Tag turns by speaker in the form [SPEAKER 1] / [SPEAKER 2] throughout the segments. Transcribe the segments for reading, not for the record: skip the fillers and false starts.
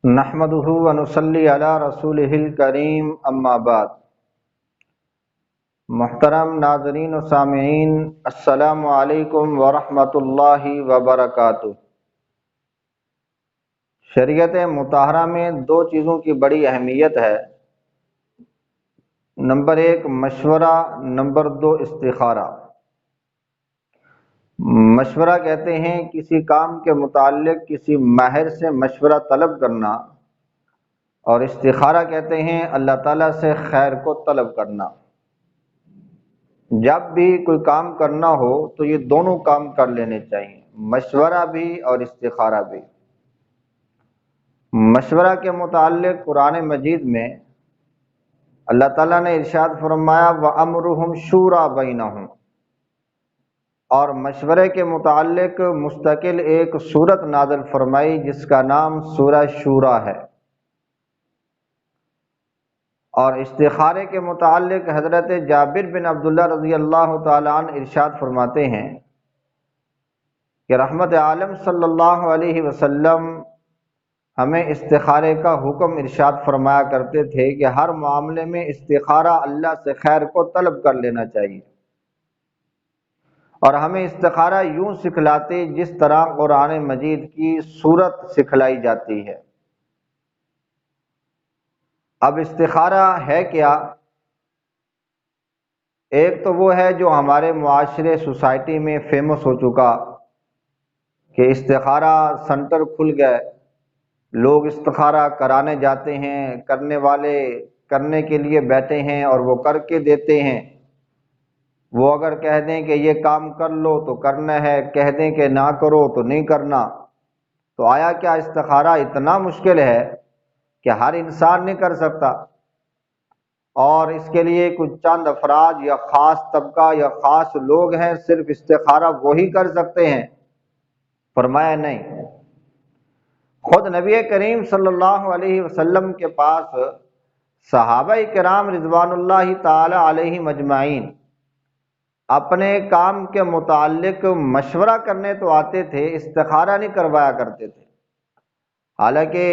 [SPEAKER 1] نحمده ونصلی علی رسولہ الکریم اما بعد۔ محترم ناظرین و سامعین، السلام علیکم ورحمۃ اللہ وبرکاتہ۔ شریعت مطہرہ میں دو چیزوں کی بڑی اہمیت ہے۔ نمبر ایک مشورہ، نمبر دو استخارہ۔ مشورہ کہتے ہیں کسی کام کے متعلق کسی ماہر سے مشورہ طلب کرنا، اور استخارہ کہتے ہیں اللہ تعالیٰ سے خیر کو طلب کرنا۔ جب بھی کوئی کام کرنا ہو تو یہ دونوں کام کر لینے چاہیے، مشورہ بھی اور استخارہ بھی۔ مشورہ کے متعلق قرآن مجید میں اللہ تعالیٰ نے ارشاد فرمایا وَأَمْرُهُمْ شُورَىٰ بَيْنَهُمْ، اور مشورے کے متعلق مستقل ایک سورت نازل فرمائی جس کا نام سورہ شورا ہے۔ اور استخارے کے متعلق حضرت جابر بن عبداللہ رضی اللہ تعالیٰ عنہ ارشاد فرماتے ہیں کہ رحمت عالم صلی اللہ علیہ وسلم ہمیں استخارے کا حکم ارشاد فرمایا کرتے تھے کہ ہر معاملے میں استخارہ اللہ سے خیر کو طلب کر لینا چاہیے، اور ہمیں استخارہ یوں سکھلاتے جس طرح قرآن مجید کی صورت سکھلائی جاتی ہے۔ اب استخارہ ہے کیا؟ ایک تو وہ ہے جو ہمارے معاشرے سوسائٹی میں فیمس ہو چکا کہ استخارہ سنٹر کھل گئے، لوگ استخارہ کرانے جاتے ہیں، کرنے والے کرنے کے لیے بیٹھے ہیں اور وہ کر کے دیتے ہیں۔ وہ اگر کہہ دیں کہ یہ کام کر لو تو کرنا ہے، کہہ دیں کہ نہ کرو تو نہیں کرنا۔ تو آیا کیا استخارہ اتنا مشکل ہے کہ ہر انسان نہیں کر سکتا، اور اس کے لیے کچھ چند افراد یا خاص طبقہ یا خاص لوگ ہیں صرف استخارہ وہی کر سکتے ہیں؟ فرمایا نہیں، خود نبی کریم صلی اللہ علیہ وسلم کے پاس صحابہ کرام رضوان اللہ تعالی علیہم اجمعین اپنے کام کے متعلق مشورہ کرنے تو آتے تھے، استخارہ نہیں کروایا کرتے تھے۔ حالانکہ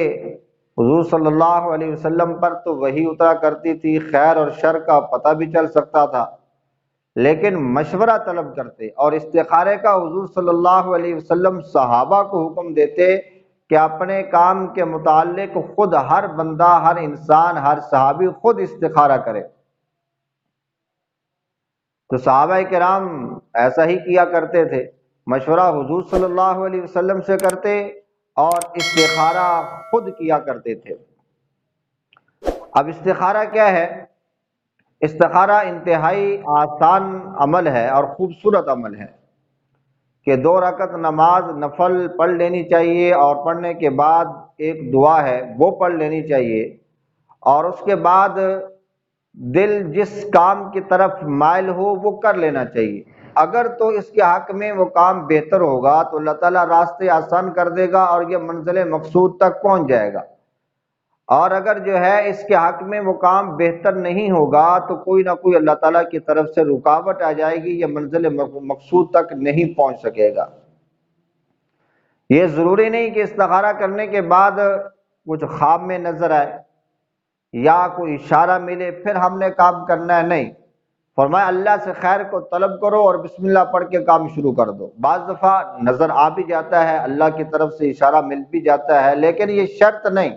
[SPEAKER 1] حضور صلی اللہ علیہ وسلم پر تو وحی اترا کرتی تھی، خیر اور شر کا پتہ بھی چل سکتا تھا، لیکن مشورہ طلب کرتے، اور استخارے کا حضور صلی اللہ علیہ وسلم صحابہ کو حکم دیتے کہ اپنے کام کے متعلق خود ہر بندہ، ہر انسان، ہر صحابی خود استخارہ کرے۔ تو صحابہ کرام ایسا ہی کیا کرتے تھے، مشورہ حضور صلی اللہ علیہ وسلم سے کرتے اور استخارہ خود کیا کرتے تھے۔ اب استخارہ کیا ہے؟ استخارہ انتہائی آسان عمل ہے اور خوبصورت عمل ہے کہ 2 رکعت نماز نفل پڑھ لینی چاہیے، اور پڑھنے کے بعد ایک دعا ہے وہ پڑھ لینی چاہیے، اور اس کے بعد دل جس کام کی طرف مائل ہو وہ کر لینا چاہیے۔ اگر تو اس کے حق میں وہ کام بہتر ہوگا تو اللہ تعالیٰ راستے آسان کر دے گا اور یہ منزل مقصود تک پہنچ جائے گا، اور اگر جو ہے اس کے حق میں وہ کام بہتر نہیں ہوگا تو کوئی نہ کوئی اللہ تعالیٰ کی طرف سے رکاوٹ آ جائے گی، یہ منزل مقصود تک نہیں پہنچ سکے گا۔ یہ ضروری نہیں کہ استخارہ کرنے کے بعد کچھ خواب میں نظر آئے یا کوئی اشارہ ملے پھر ہم نے کام کرنا ہے، نہیں، فرمایا اللہ سے خیر کو طلب کرو اور بسم اللہ پڑھ کے کام شروع کر دو۔ بعض دفعہ نظر آ بھی جاتا ہے، اللہ کی طرف سے اشارہ مل بھی جاتا ہے، لیکن یہ شرط نہیں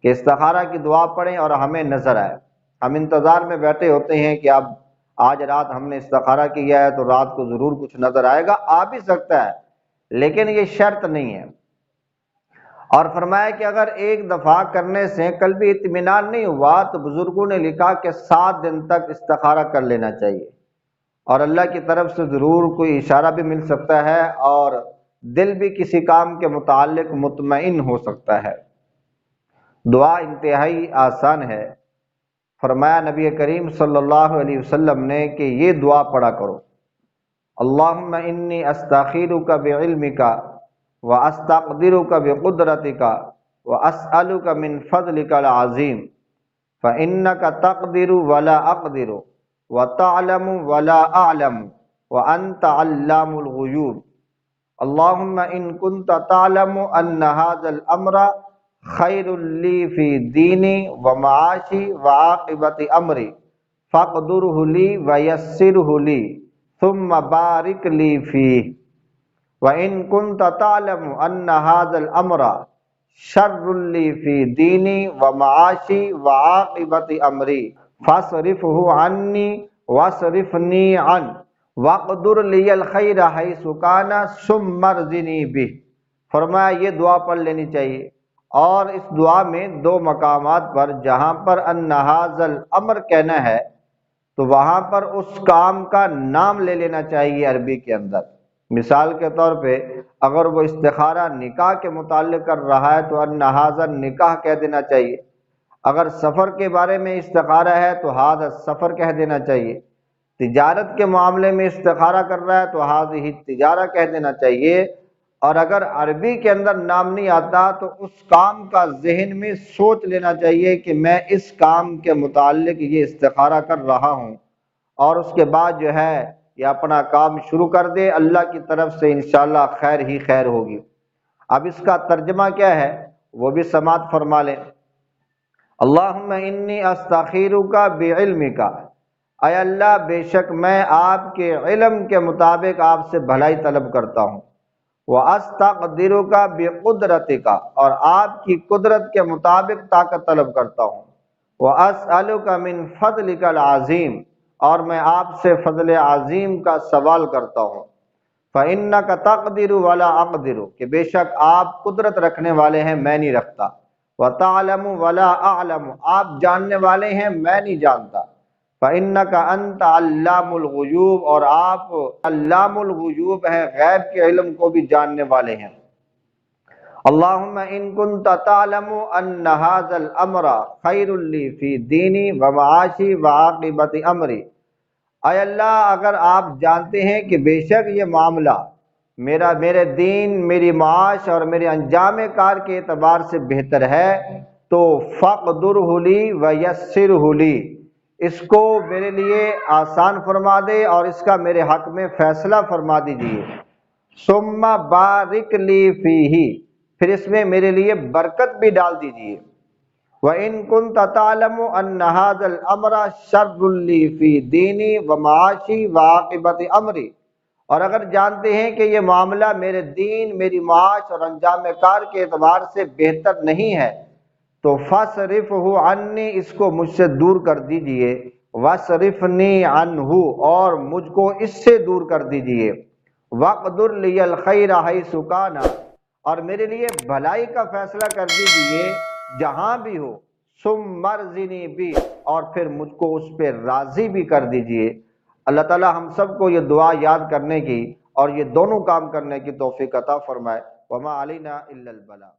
[SPEAKER 1] کہ استخارہ کی دعا پڑھیں اور ہمیں نظر آئے۔ ہم انتظار میں بیٹھے ہوتے ہیں کہ اب آج رات ہم نے استخارہ کیا ہے تو رات کو ضرور کچھ نظر آئے گا، آ بھی سکتا ہے، لیکن یہ شرط نہیں ہے۔ اور فرمایا کہ اگر ایک دفعہ کرنے سے قلبی اطمینان نہیں ہوا تو بزرگوں نے لکھا کہ 7 دن تک استخارہ کر لینا چاہیے، اور اللہ کی طرف سے ضرور کوئی اشارہ بھی مل سکتا ہے اور دل بھی کسی کام کے متعلق مطمئن ہو سکتا ہے۔ دعا انتہائی آسان ہے۔ فرمایا نبی کریم صلی اللہ علیہ وسلم نے کہ یہ دعا پڑھا کرو، اللہم انی استخیرک بعلمک واستقدرک بقدرتک واسألک من فضلک العظیم فإنک تقدر ولا اقدر وتعلم ولا اعلم وانت علام الغیوب اللہم ان کنت تعلم ان هذا الامر خیر لی فی دینی و معاشی و عاقبت امری فاقدرہ لی ویسرہ لی ثم بارک لی فیہ وَإِن كُنْتَ تَعْلَمُ أَنَّ هَذَا الْأَمْرَ شَرٌّ لِّي فِي دِينِي وَمَعَاشِي وَعَاقِبَةِ أَمْرِي فَاصْرِفْهُ عَنِّي وَاصْرِفْنِي عَنْهُ وَاقْدُرْ لِيَ الْخَيْرَ حَيْثُ كَانَ ثُمَّ ارْزِقْنِي بِهِ۔ فرمایا یہ دعا پڑھ لینی چاہیے، اور اس دعا میں دو مقامات پر جہاں پر أَنَّ هَذَا الْأَمْرَ کہنا ہے تو وہاں پر اس کام کا نام لے لینا چاہیے عربی کے اندر۔ مثال کے طور پہ اگر وہ استخارہ نکاح کے متعلق کر رہا ہے تو ان ھذا نکاح کہہ دینا چاہیے، اگر سفر کے بارے میں استخارہ ہے تو ھذا سفر کہہ دینا چاہیے، تجارت کے معاملے میں استخارہ کر رہا ہے تو ھذہ تجارہ کہہ دینا چاہیے، اور اگر عربی کے اندر نام نہیں آتا تو اس کام کا ذہن میں سوچ لینا چاہیے کہ میں اس کام کے متعلق یہ استخارہ کر رہا ہوں، اور اس کے بعد جو ہے یہ اپنا کام شروع کر دے، اللہ کی طرف سے انشاءاللہ خیر ہی خیر ہوگی۔ اب اس کا ترجمہ کیا ہے وہ بھی سماعت فرما لیں۔ اللہم انی استخیرک بعلمک، اے اللہ بے شک میں آپ کے علم کے مطابق آپ سے بھلائی طلب کرتا ہوں، واستقدرک بقدرتک، اور آپ کی قدرت کے مطابق طاقت طلب کرتا ہوں، واسألک من فضلک العظیم، اور میں آپ سے فضل عظیم کا سوال کرتا ہوں، فإنک تقدر ولا اقدر، کہ بے شک آپ قدرت رکھنے والے ہیں میں نہیں رکھتا، وتعلم ولا اعلم، آپ جاننے والے ہیں میں نہیں جانتا، فإنک انت علام الغیوب، اور آپ علام الغیوب ہیں، غیب کے علم کو بھی جاننے والے ہیں۔ اللہم ان کنت تعلم ان ھذا الامر خیر لی فی دینی ومعاشی وعاقبت امری، اے اللہ اگر آپ جانتے ہیں کہ بے شک یہ معاملہ میرے دین، میری معاش اور میرے انجام کار کے اعتبار سے بہتر ہے تو فاقدرہ لی ویسرہ لی، اس کو میرے لیے آسان فرما دے اور اس کا میرے حق میں فیصلہ فرما دیجئے، ثم بارک لی فیہ، پھر اس میں میرے لیے برکت بھی ڈال دیجئے، وَإِن كُنْتَ تَعْلَمُ أَنَّ هَذَا الْأَمْرَ شَرٌّ لِّي فِي دِينِي وَمَعَاشِي وَعَاقِبَةِ أَمْرِي، اور اگر جانتے ہیں کہ یہ معاملہ میرے دین، میری معاش اور انجام کار کے اعتبار سے بہتر نہیں ہے تو فَاصْرِفْهُ عَنِّي، اس کو مجھ سے دور کر دیجئے، وَاصْرِفْنِي عَنْهُ، اور مجھ کو اس سے دور کر دیجئے، وَاقْدُرْ لِيَ الْخَيْرَ حَيْثُ كَانَ، اور میرے لیے بھلائی کا فیصلہ کر دیجئے جہاں بھی ہو، ثم ارضنی بھی، اور پھر مجھ کو اس پہ راضی بھی کر دیجئے۔ اللہ تعالی ہم سب کو یہ دعا یاد کرنے کی اور یہ دونوں کام کرنے کی توفیق عطا فرمائے۔ وما علینا الا البلاغ۔